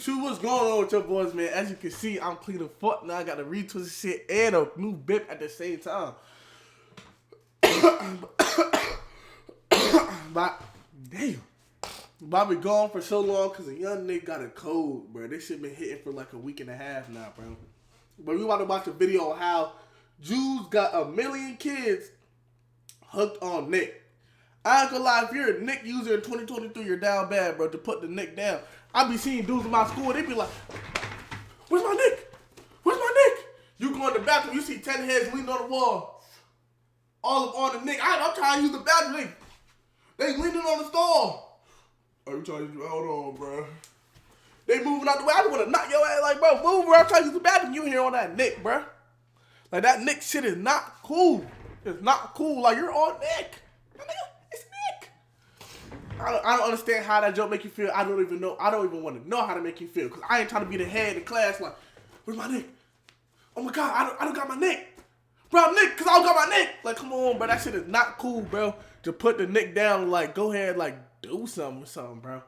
YouTube, what's going on with your boys, man? As you can see, I'm clean the fuck now. I got a retwist shit and a new bip at the same time. But damn, Bobby gone for so long because a young nigga got a cold, bro. This shit been hitting for like a week and a half now, bro. But we want to watch a video on how Juul's got 1 million kids hooked on Nick. I ain't gonna lie, if you're a Nick user in 2023, you're down bad, bro, to put the Nick down. I be seeing dudes in my school, they be like, where's my Nick? Where's my Nick? You go in the bathroom, you see 10 heads leaning on the wall. All up on the Nick. I'm trying to use the bathroom. They leaning on the stall. Are you trying to use, hold on, bro. They moving out the way. I just want to knock your ass like, bro, move, bro. I'm trying to use the bathroom. You here on that Nick, bro. Like, that Nick shit is not cool. It's not cool. Like, you're on Nick. It's Nick. I don't understand how that joke make you feel. I don't even know. I don't even want to know how to make you feel. Because I ain't trying to be the head in class like, where's my Nick? Oh, my God. I don't got my Nick. Bro, I'm Nick because I don't got my Nick. Like, come on, bro. That shit is not cool, bro. To put the Nick down, like, go ahead, like, do something or something, bro.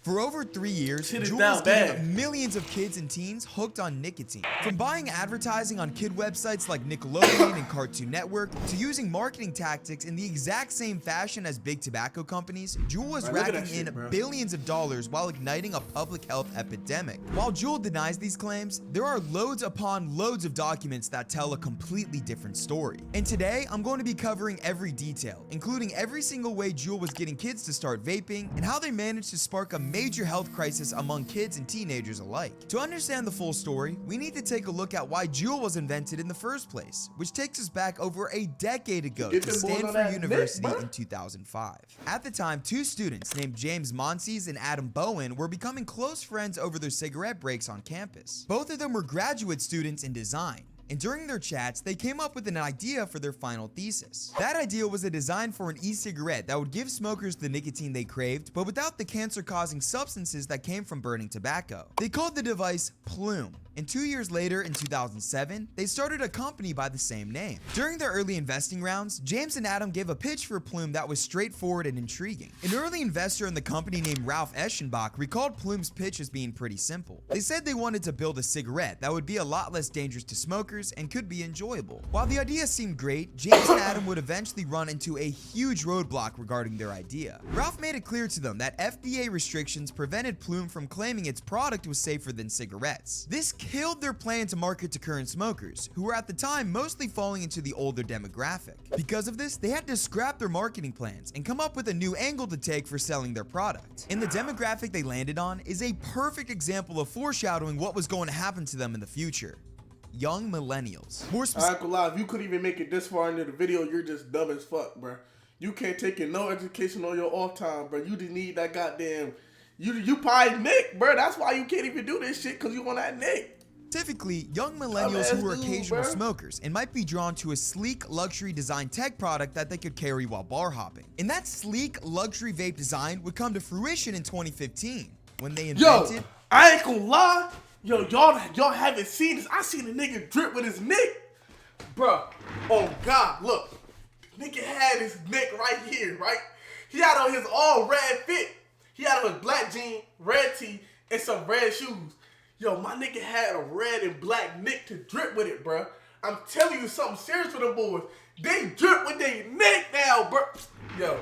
For over 3 years, Juul is getting millions of kids and teens hooked on nicotine. From buying advertising on kid websites like Nickelodeon and Cartoon Network, to using marketing tactics in the exact same fashion as big tobacco companies, Juul is racking in billions of dollars while igniting a public health epidemic. While Juul denies these claims, there are loads upon loads of documents that tell a completely different story. And today, I'm going to be covering every detail, including every single way Juul was getting kids to start vaping, and how they managed to spark a major health crisis among kids and teenagers alike. To understand the full story, we need to take a look at why Juul was invented in the first place, which takes us back over a decade ago to Stanford University in 2005. At the time, two students named James Monsees and Adam Bowen were becoming close friends over their cigarette breaks on campus. Both of them were graduate students in design. And during their chats, they came up with an idea for their final thesis. That idea was a design for an e-cigarette that would give smokers the nicotine they craved, but without the cancer-causing substances that came from burning tobacco. They called the device Plume. And 2 years later, in 2007, they started a company by the same name. During their early investing rounds, James and Adam gave a pitch for Plume that was straightforward and intriguing. An early investor in the company named Ralph Eschenbach recalled Plume's pitch as being pretty simple. They said they wanted to build a cigarette that would be a lot less dangerous to smokers and could be enjoyable. While the idea seemed great, James and Adam would eventually run into a huge roadblock regarding their idea. Ralph made it clear to them that FDA restrictions prevented Plume from claiming its product was safer than cigarettes. This killed their plan to market to current smokers, who were at the time mostly falling into the older demographic. Because of this, they had to scrap their marketing plans and come up with a new angle to take for selling their product. And the demographic they landed on is a perfect example of foreshadowing what was going to happen to them in the future. Young millennials. More specifically, I ain't gonna lie, if you couldn't even make it this far into the video, you're just dumb as fuck, bro. You can't take in no education on your off time, bro. You just need that goddamn, you probably Nick, bro. That's why you can't even do this shit, because you want that Nick. Specifically, young millennials who are occasional smokers and might be drawn to a sleek, luxury design tech product that they could carry while bar hopping. And that sleek, luxury vape design would come to fruition in 2015 when they invented... Yo, I ain't gonna lie. Yo, y'all haven't seen this. I seen a nigga drip with his Nick. Bruh, oh God, look. Nigga had his Nick right here, right? He had on his all red fit. He had on his black jean, red tee, and some red shoes. Yo, my nigga had a red and black Nick to drip with it, bruh. I'm telling you something serious for them boys. They drip with their Nick now, bruh. Yo,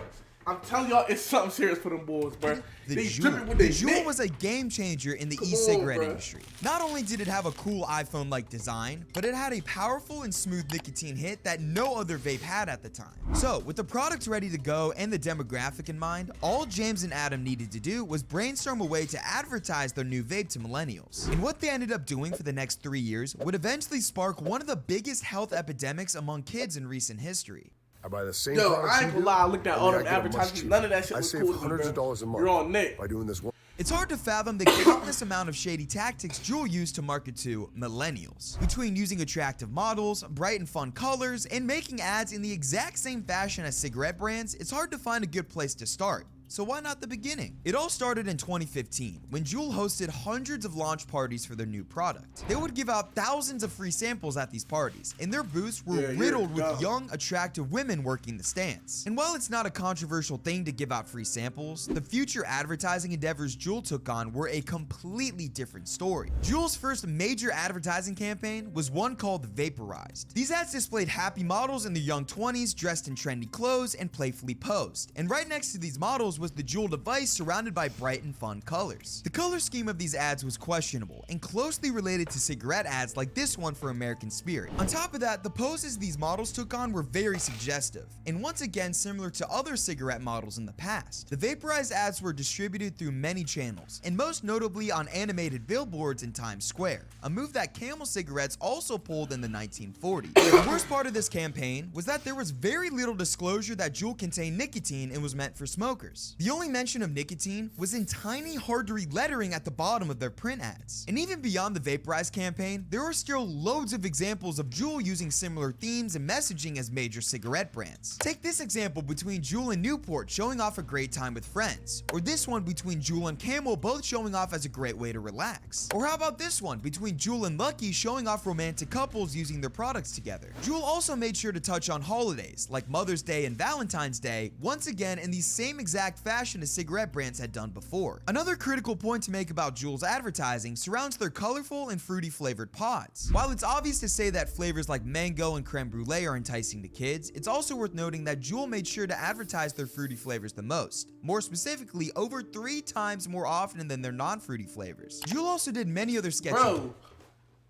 I'm telling y'all it's something serious for them boys, bruh. The Juul was a game changer in the e-cigarette industry. Not only did it have a cool iPhone-like design, but it had a powerful and smooth nicotine hit that no other vape had at the time. So, with the product ready to go and the demographic in mind, all James and Adam needed to do was brainstorm a way to advertise their new vape to millennials. And what they ended up doing for the next 3 years would eventually spark one of the biggest health epidemics among kids in recent history. I buy the same Yo, I ain't gonna lie, I looked at all them advertisements. None of that shit was cool. I save hundreds of dollars a month. You're on Nick. By doing this one. It's hard to fathom the countless amount of shady tactics Juul used to market to millennials. Between using attractive models, bright and fun colors, and making ads in the exact same fashion as cigarette brands, it's hard to find a good place to start. So why not the beginning? It all started in 2015 when Juul hosted hundreds of launch parties for their new product. They would give out thousands of free samples at these parties, and their booths were riddled with young, attractive women working the stands. And while it's not a controversial thing to give out free samples, the future advertising endeavors Juul took on were a completely different story. Juul's first major advertising campaign was one called Vaporized. These ads displayed happy models in their young 20s dressed in trendy clothes and playfully posed. And right next to these models was the Juul device surrounded by bright and fun colors. The color scheme of these ads was questionable and closely related to cigarette ads like this one for American Spirit. On top of that, the poses these models took on were very suggestive, and once again similar to other cigarette models in the past. The vaporized ads were distributed through many channels, and most notably on animated billboards in Times Square, a move that Camel cigarettes also pulled in the 1940s. The worst part of this campaign was that there was very little disclosure that Juul contained nicotine and was meant for smokers. The only mention of nicotine was in tiny, hard-to-read lettering at the bottom of their print ads. And even beyond the vaporized campaign, there are still loads of examples of Juul using similar themes and messaging as major cigarette brands. Take this example between Juul and Newport showing off a great time with friends, or this one between Juul and Camel both showing off as a great way to relax. Or how about this one between Juul and Lucky showing off romantic couples using their products together. Juul also made sure to touch on holidays like Mother's Day and Valentine's Day, once again in the same exact fashion as cigarette brands had done before. Another critical point to make about Juul's advertising surrounds their colorful and fruity flavored pods. While it's obvious to say that flavors like mango and creme brulee are enticing to kids, it's also worth noting that Juul made sure to advertise their fruity flavors the most. More specifically, over 3 times more often than their non-fruity flavors. Juul also did many other sketches. Bro,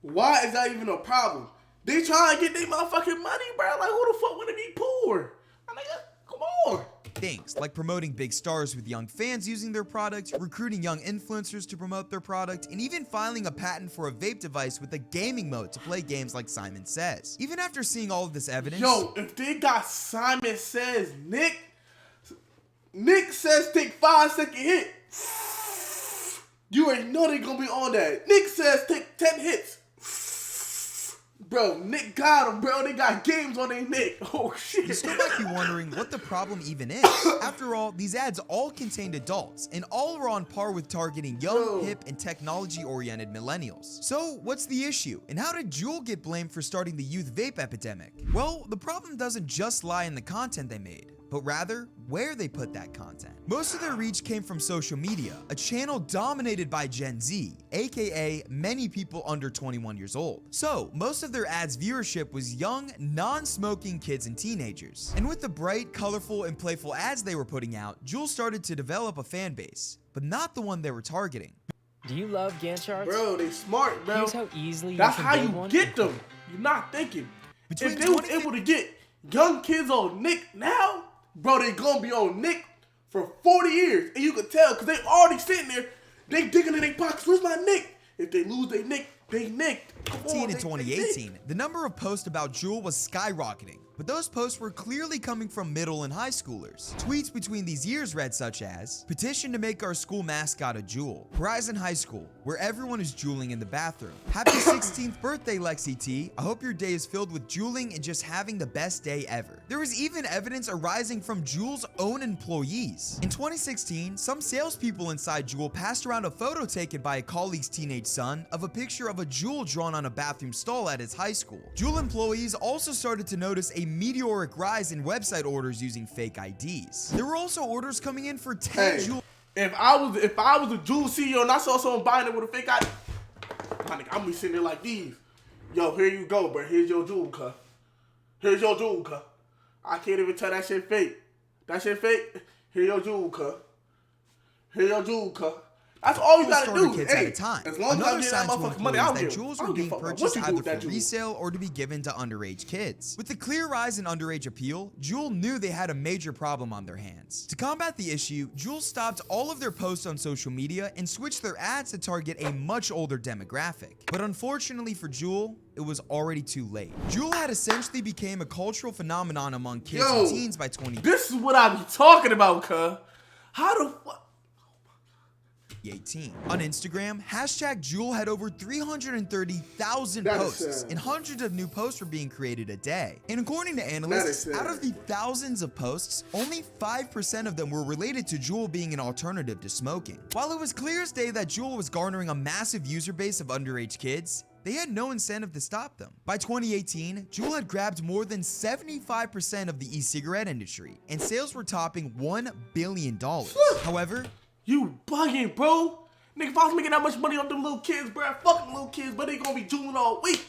why is that even a problem? They trying to get their motherfucking money, bro. Like, who the fuck wanna be poor? I mean, come on. Things like promoting big stars with young fans using their product, recruiting young influencers to promote their product, and even filing a patent for a vape device with a gaming mode to play games like Simon Says. Even after seeing all of this evidence, yo, if they got Simon Says, Nick Says take 5-second hit, you already know they gonna be on that. Nick Says take 10 hits. Bro, Nick got him, bro. They got games on their Nick. Oh, shit. You still might be wondering what the problem even is. After all, these ads all contained adults, and all were on par with targeting young, hip, and technology-oriented millennials. So, what's the issue? And how did Juul get blamed for starting the youth vape epidemic? Well, the problem doesn't just lie in the content they made, but rather where they put that content. Most of their reach came from social media, a channel dominated by Gen Z, aka many people under 21 years old. So, most of their ads' viewership was young, non-smoking kids and teenagers. And with the bright, colorful, and playful ads they were putting out, Juul started to develop a fan base, but not the one they were targeting. Do you love Gantt charts? Bro, they smart, bro. Here's how easily you That's can how build you one. get them. You're not thinking. Between If they was able to get young kids on Nick now, bro, they gonna be on Nick for 40 years. And you can tell, because they already sitting there, they digging in their pockets. Where's my Nick? If they lose their Nick, they nicked. In 2018, the number of posts about Juul was skyrocketing, but those posts were clearly coming from middle and high schoolers. Tweets between these years read such as, "Petition to make our school mascot a Juul. Horizon High School, where everyone is juuling in the bathroom. Happy 16th birthday, Lexi T. I hope your day is filled with juuling and just having the best day ever." There was even evidence arising from Juul's own employees. In 2016, some salespeople inside Juul passed around a photo taken by a colleague's teenage son of a picture of a Juul drawn on a bathroom stall at his high school. Juul employees also started to notice a meteoric rise in website orders using fake IDs. There were also orders coming in for 10 Juul. If I was a Juul CEO and I saw someone buying it with a fake ID, I'm gonna be sitting there like these. Yo, here you go, bro. Here's your Juul, cuh. Here's your Juul, cuh. I can't even tell that shit fake. That shit fake. Here your Juul, cuh. Here your Juul, cuh. That's all you gotta do. Kids Hey, at a time. as long as Another I get sign that to motherfucking money, I employees don't that give Juuls were being a fuck purchased what you do either with that for Juul. resale or to be given to underage kids. With the clear rise in underage appeal, Juul knew they had a major problem on their hands. To combat the issue, Juul stopped all of their posts on social media and switched their ads to target a much older demographic. But unfortunately for Juul, it was already too late. Juul had essentially become a cultural phenomenon among kids and teens by 20. This is what I be talking about, cuh. How the fuck? 2018. On Instagram, hashtag Juul had over 330,000 posts, and hundreds of new posts were being created a day. And according to analysts, out of the thousands of posts, only 5% of them were related to Juul being an alternative to smoking. While it was clear as day that Juul was garnering a massive user base of underage kids, they had no incentive to stop them. By 2018, Juul had grabbed more than 75% of the e-cigarette industry, and sales were topping $1 billion. However, you bugging, bro. Nigga, if I was making that much money on them little kids, bro, fuck them little kids, but they gonna be juuling all week.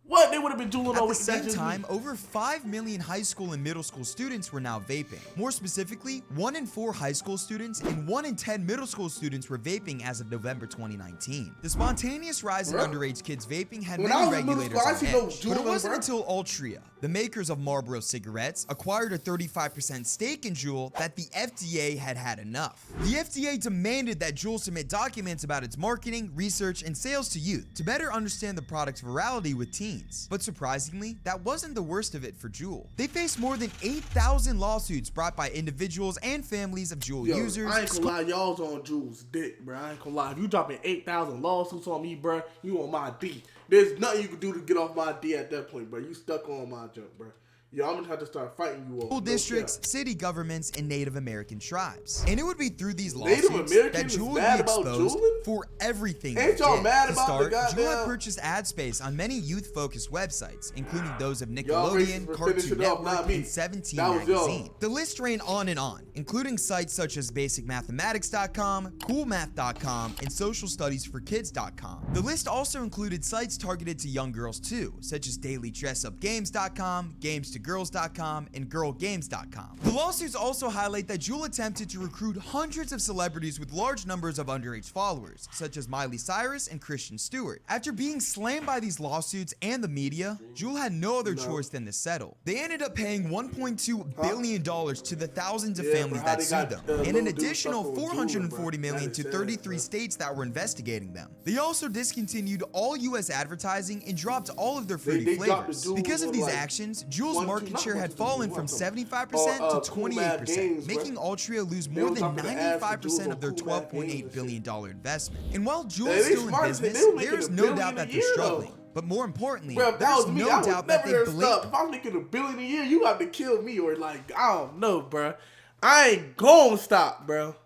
What? They would have been juuling all week. At the same time, over 5 million high school and middle school students were now vaping. More specifically, 1 in 4 high school students and 1 in 10 middle school students were vaping as of November 2019. The spontaneous rise in underage kids vaping had many regulators on edge, but it wasn't until Altria, the makers of Marlboro cigarettes, acquired a 35% stake in Juul that the FDA had enough. The FDA demanded that Juul submit documents about its marketing, research, and sales to youth to better understand the product's virality with teens. But surprisingly, that wasn't the worst of it for Juul. They faced more than 8,000 lawsuits brought by individuals and families of Juul users. I ain't gonna lie, y'all's on Juul's dick, bro. I ain't gonna lie. If you dropping 8,000 lawsuits on me, bro, you on my D. There's nothing you can do to get off my D at that point, bro. You stuck on my jump, bro. Yo, I'm gonna have to start fighting you all. School districts, city governments, and Native American tribes. And it would be through these lawsuits that Juul would be exposed for everything. Ain't y'all mad about the goddamn? Juul had purchased ad space on many youth-focused websites, including those of Nickelodeon, Cartoon Network, and 17 magazine. The list ran on and on, including sites such as basicmathematics.com, coolmath.com, and socialstudiesforkids.com. The list also included sites targeted to young girls too, such as dailydressupgames.com, gamestogirls.com, and girlgames.com. The lawsuits also highlight that Juul attempted to recruit hundreds of celebrities with large numbers of underage followers, such as Miley Cyrus and Kristen Stewart. After being slammed by these lawsuits and the media, Juul had no other choice than to settle. They ended up paying $1.2 billion to the thousands of families that sued them, and an additional $440 million to 33 states that were investigating them. They also discontinued all US advertising and dropped all of their fruity flavors. Because of these actions, Juul's market share had fallen from 75% to 28%, making Altria lose more than 95% of their $12.8 billion investment. And while Juul is still in business, there's no doubt that they're struggling. But more importantly, there's no doubt that they believe. If I'm making $1 billion a year, you have to kill me, or like, I don't know, bro. I ain't gonna stop, bro.